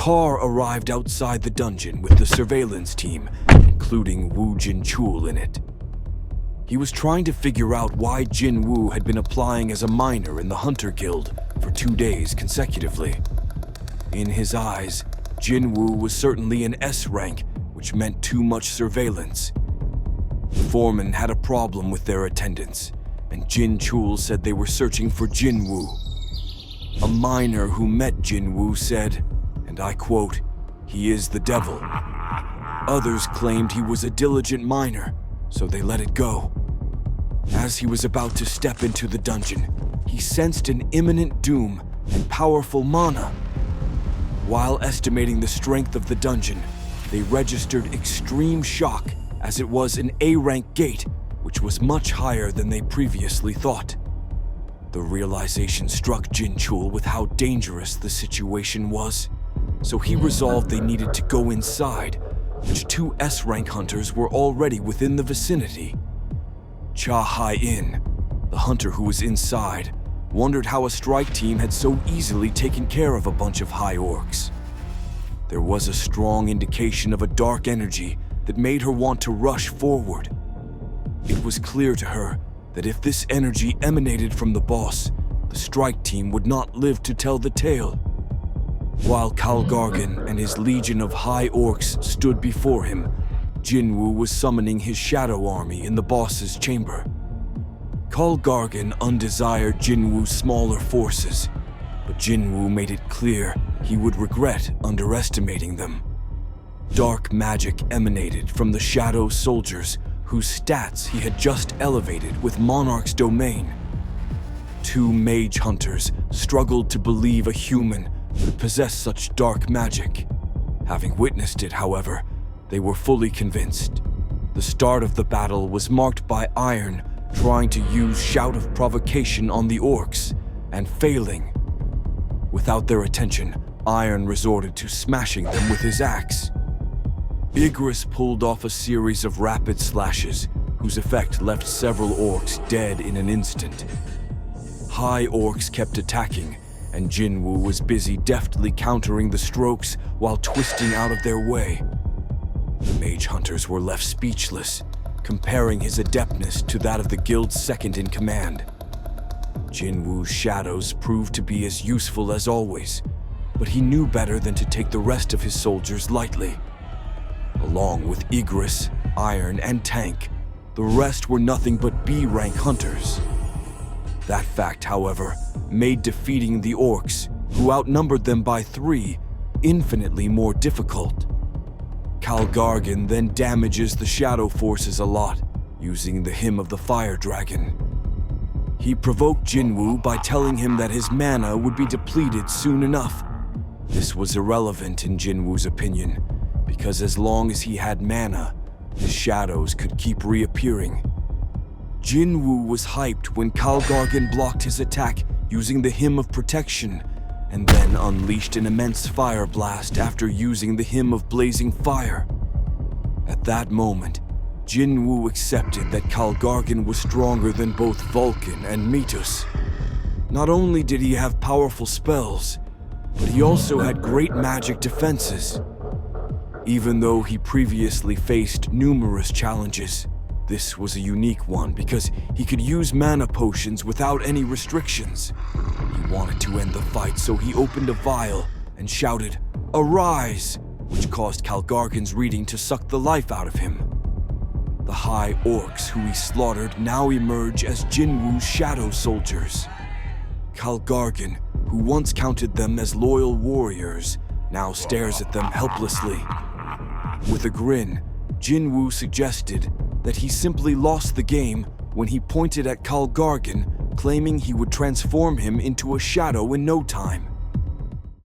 car arrived outside the dungeon with the surveillance team, including Woo Jin-chul in it. He was trying to figure out why Jinwoo had been applying as a miner in the Hunter Guild for 2 days consecutively. In his eyes, Jinwoo was certainly an S rank, which meant too much surveillance. The foreman had a problem with their attendance, and Jin-chul said they were searching for Jinwoo. A miner who met Jinwoo said, and I quote, "He is the devil." Others claimed he was a diligent miner, so they let it go. As he was about to step into the dungeon, he sensed an imminent doom and powerful mana. While estimating the strength of the dungeon, they registered extreme shock as it was an A-rank gate, which was much higher than they previously thought. The realization struck Jin-chul with how dangerous the situation was, so he resolved they needed to go inside, which 2 S-rank hunters were already within the vicinity. Chahaein, the hunter who was inside, wondered how a strike team had so easily taken care of a bunch of high orcs. There was a strong indication of a dark energy that made her want to rush forward. It was clear to her that if this energy emanated from the boss, the strike team would not live to tell the tale. While Kalgargan and his legion of high orcs stood before him, Jinwoo was summoning his shadow army in the boss's chamber. Kalgargan undesired Jinwoo's smaller forces, but Jinwoo made it clear he would regret underestimating them. Dark magic emanated from the shadow soldiers whose stats he had just elevated with Monarch's domain. 2 mage hunters struggled to believe a human could possess such dark magic. Having witnessed it, however, they were fully convinced. The start of the battle was marked by Iron trying to use Shout of Provocation on the orcs, and failing. Without their attention, Iron resorted to smashing them with his axe. Igris pulled off a series of rapid slashes, whose effect left several orcs dead in an instant. High orcs kept attacking, and Jinwoo was busy deftly countering the strokes while twisting out of their way. The mage hunters were left speechless, comparing his adeptness to that of the guild's second in command. Jinwoo's shadows proved to be as useful as always, but he knew better than to take the rest of his soldiers lightly. Along with Igris, Iron, and Tank, the rest were nothing but B-rank hunters. That fact, however, made defeating the orcs, who outnumbered them by 3, infinitely more difficult. Kalgargan then damages the shadow forces a lot, using the Hymn of the Fire Dragon. He provoked Jinwoo by telling him that his mana would be depleted soon enough. This was irrelevant in Jinwoo's opinion, because as long as he had mana, his shadows could keep reappearing. Jinwoo was hyped when Kalgargan blocked his attack using the Hymn of Protection, and then unleashed an immense fire blast after using the Hymn of Blazing Fire. At that moment, Jinwoo accepted that Kalgargan was stronger than both Vulcan and Metus. Not only did he have powerful spells, but he also had great magic defenses. Even though he previously faced numerous challenges, this was a unique one because he could use mana potions without any restrictions. He wanted to end the fight, so he opened a vial and shouted, "Arise!" which caused Kalgargan's reading to suck the life out of him. The high orcs who he slaughtered now emerge as Jinwoo's shadow soldiers. Kalgargan, who once counted them as loyal warriors, now stares at them helplessly. With a grin, Jinwoo suggested that he simply lost the game when he pointed at Kalgargan, claiming he would transform him into a shadow in no time.